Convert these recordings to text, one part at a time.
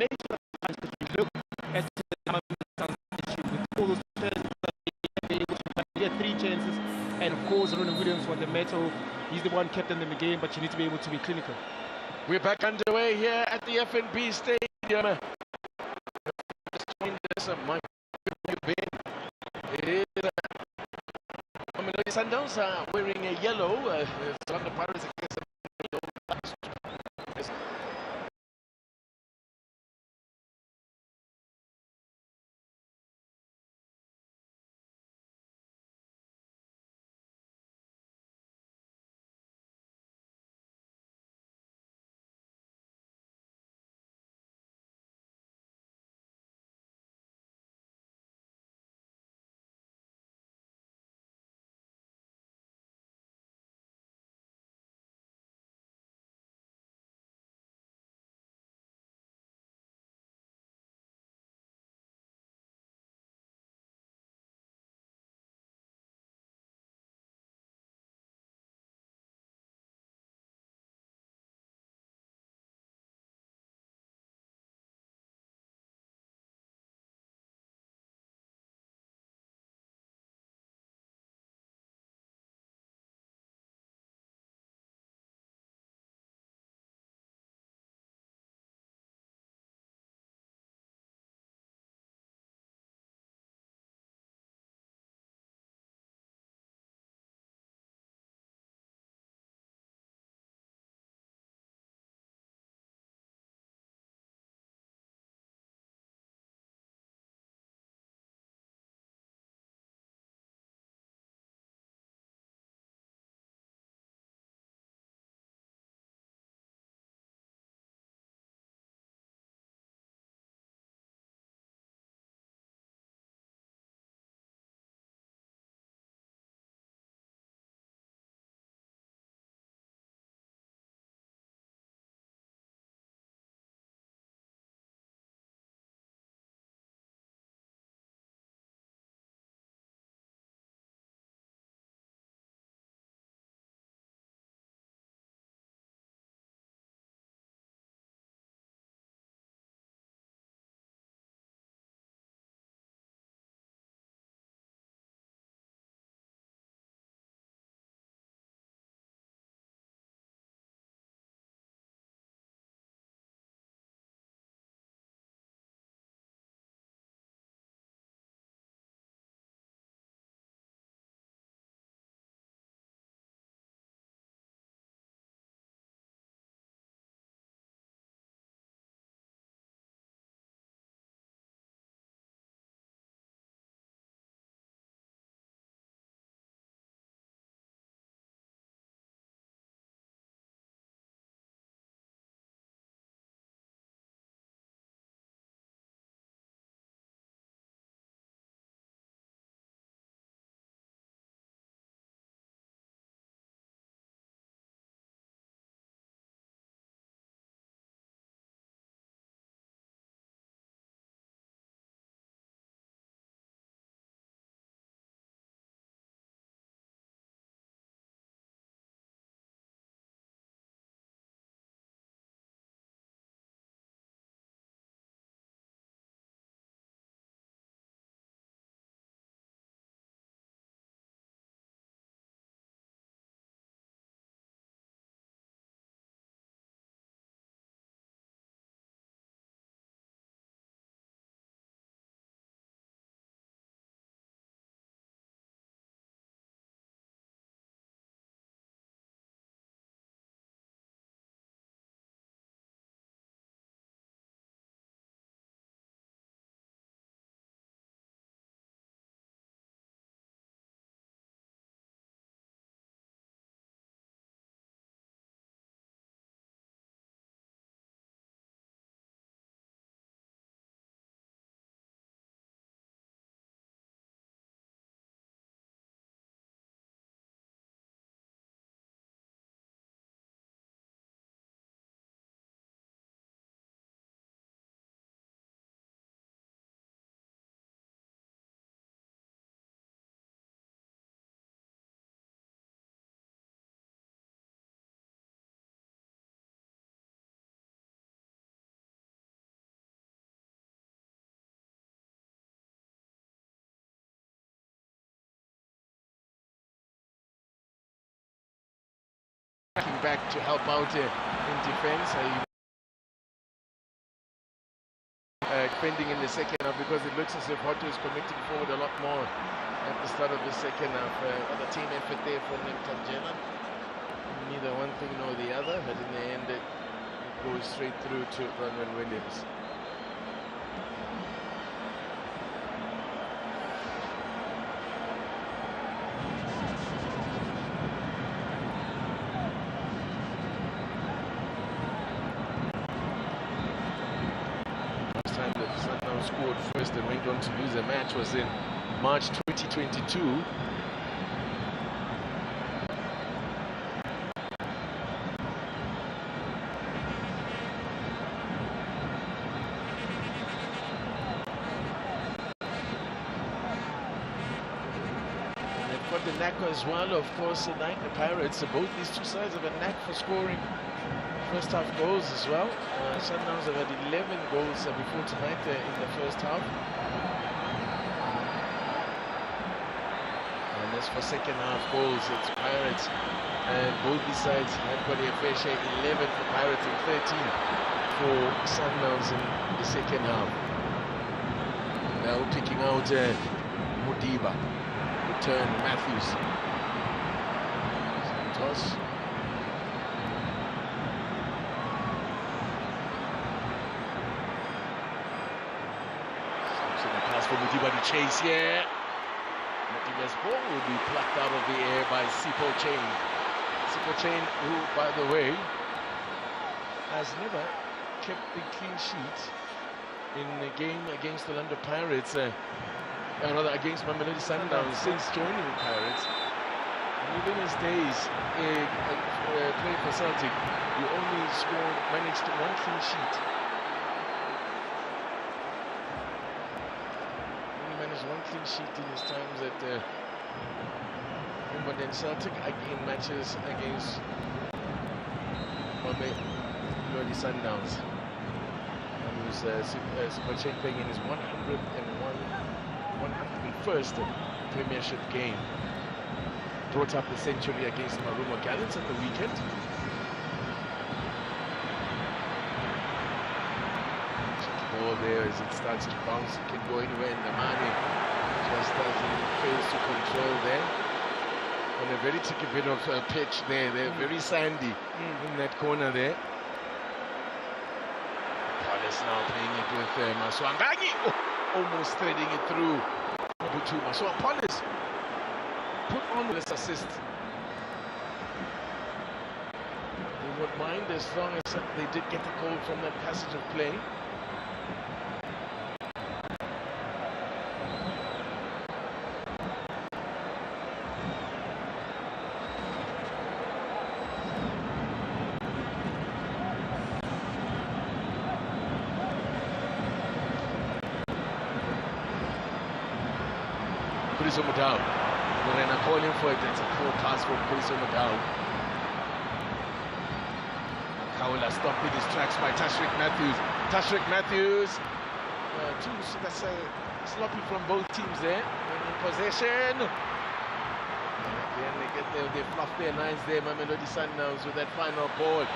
many sort of times if you look at the issue with all those players they able to get 3 chances, and of course Ronald Williams was the metal. He's the one captain in the game, but you need to be able to be clinical. We're back underway here at the FNB Stadium. My it is mamelodi Sundowns wearing a yellow. Orlando Pirates against tracking back to help out in defense. Defending in the second half, because it looks as if Hotto is committing forward a lot more at the start of the second half. The team effort there from Namtangela. Neither one thing nor the other, but in the end it goes straight through to Ronwen Williams. Scored first and went on to lose a match was in March 2022. And they've got the knack as well, of course, like the Pirates. Both these two sides have a knack for scoring first half goals as well. Sundowns have had 11 goals before tonight in the first half. And as for second half goals, it's Pirates. And both these sides have got a fair share, 11 for Pirates and 13 for Sundowns in the second half. Now picking out Modiba, return Matthews. Toss. For Modiba to chase here. Modiba's ball will be plucked out of the air by Sipo Chain. Sipo Chain, who, by the way, has never kept a clean sheet in a game against the Orlando Pirates, rather against mamelodi Sundowns since joining the Pirates. And even his days playing for Celtic, he only managed one clean sheet. One clean sheet in his times at Wimbledon Celtic in matches against mamelodi Sundowns. And he was Super playing in his 101st Premiership game. Brought up the century against Marumo Gallants at the weekend. There as it starts to bounce, it can go anywhere, and the money just fails to control there. On a very tricky bit of pitch there, they're very sandy in that corner there. Palace now playing it with Maswanganyi, almost threading it through Butuma. So Palace put on this assist. They won't mind as long as they did get the goal from that passage of play. Morena calling for it. It's a poor pass from Kuriso Madao. Kaula stopped in his tracks by Tashrik Matthews. Tashrik Matthews. That's sloppy from both teams there. In possession. Again, they fluff their lines there. Mamelodi Sundowns with that final ball.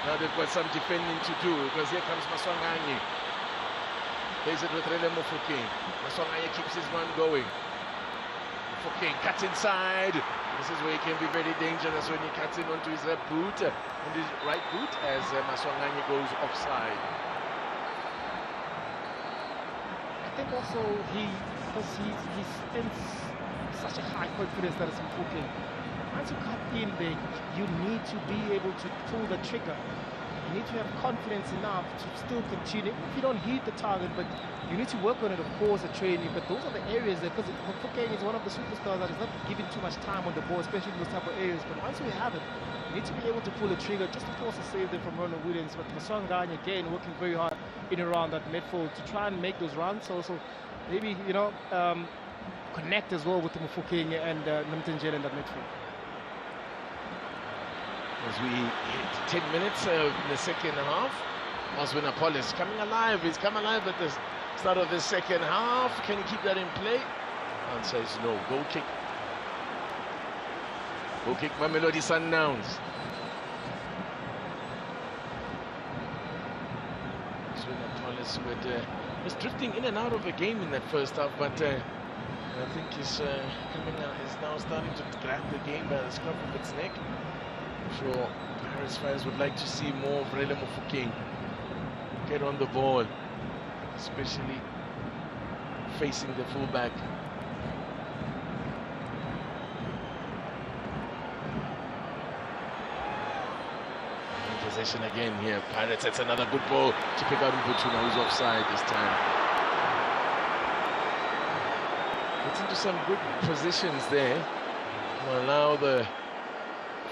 Now they've got some defending to do, because here comes Maswanganyi. Plays it with Rele Mofokeng. Maswanganyi keeps his man going. Mofokeng cuts inside. This is where he can be very dangerous when he cuts in onto his left boot and his right boot as Maswanganyi goes offside. I think also because he spends such a high confidence that it's Mofokeng. Once you cut in there, you need to be able to pull the trigger. You need to have confidence enough to still continue. If you don't hit the target, but you need to work on it, of course, at training. But those are the areas that, because Mofokeng is one of the superstars that is not giving too much time on the ball, especially in those type of areas. But once you have it, you need to be able to pull the trigger just to force a save there from Ronald Williams. But Maswanganyi, again, working very hard in and around that midfield to try and make those runs. Also, maybe, you know, connect as well with the Mofokeng and Namtangela in that midfield. As we hit 10 minutes in the second half, Oswin Apollos coming alive. He's come alive at the start of the second half. Can he keep that in play? Answer is no. Goal kick. Goal kick, Mamelodi Sundowns. Pirates was drifting in and out of the game in that first half, but I think he's now starting to grab the game by the scruff of its neck. I'm sure Pirates fans would like to see more of Vrele Mofokeng get on the ball, especially facing the fullback. Possession again here. Pirates, that's another good ball to pick out Mbutuna, who's offside this time. Gets into some good positions there to allow for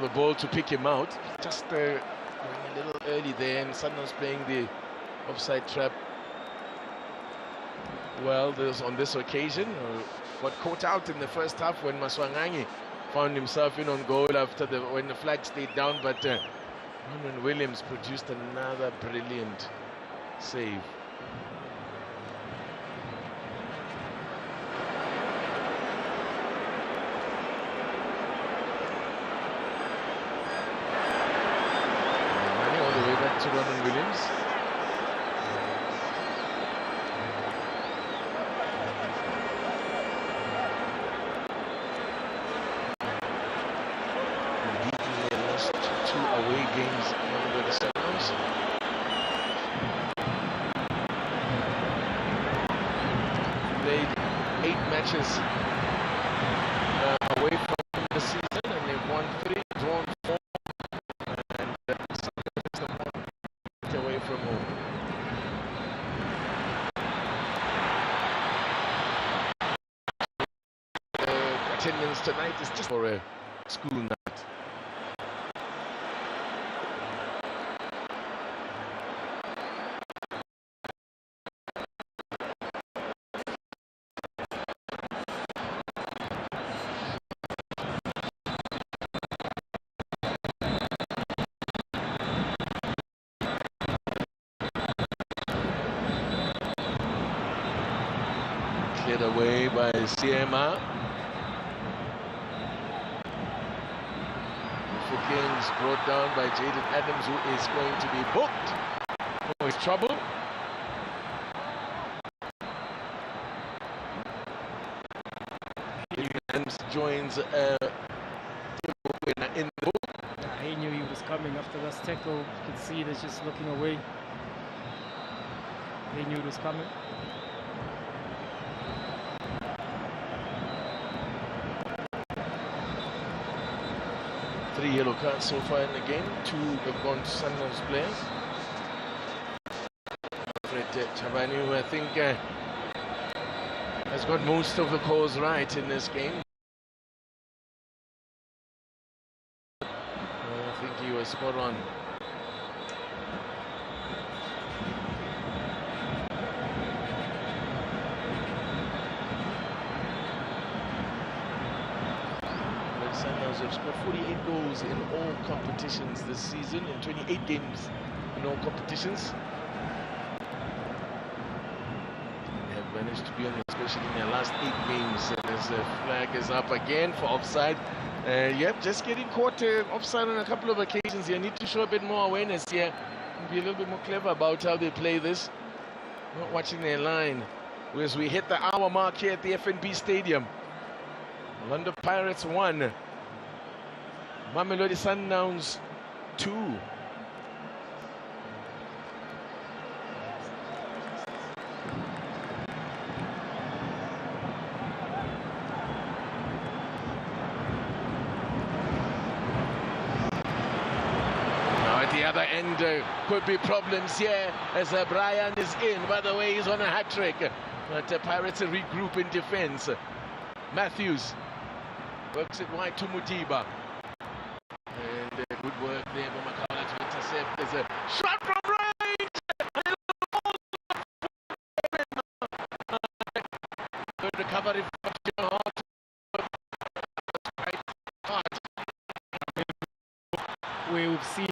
the ball to pick him out. Just going a little early there, and Sundowns playing the offside trap well on this occasion. Got caught out in the first half when Maswanganyi found himself in on goal after when the flag stayed down, but Ronwen Williams produced another brilliant save. All the way back to Ronwen Williams. Away games under the Sundowns. Played 8 matches away from the season, and they've won 3, drawn 4, and Sundowns have won away from home. Attendance tonight is just for a school night. Cleared away by Siema. Mofokeng's brought down by Jaden Adams, who is going to be booked for his trouble. Adams joins in the book. He knew he was coming after that tackle. You can see they're just looking away. They knew it was coming. Three yellow cards so far in the game. 2 have gone to Sundowns players. Fred Chabani, who I think has got most of the calls right in this game. I think he was spot on. Sundowns have scored 48 goals in all competitions this season, in 28 games in all competitions. They have managed to be on, especially in their last 8 games. As the flag is up again for offside. Yep, just getting caught offside on a couple of occasions here. Need to show a bit more awareness here and be a little bit more clever about how they play this. Not watching their line. As we hit the hour mark here at the FNB Stadium. London Pirates 1, Mamelodi Sundowns 2. Now at the other end could be problems here as Brian is in. By the way, he's on a hat-trick, but Pirates regroup in defense. Matthews works it wide to Mutiba. And good work there by Makala to intercept. There's a shot from range! Good recovery from John. We've seen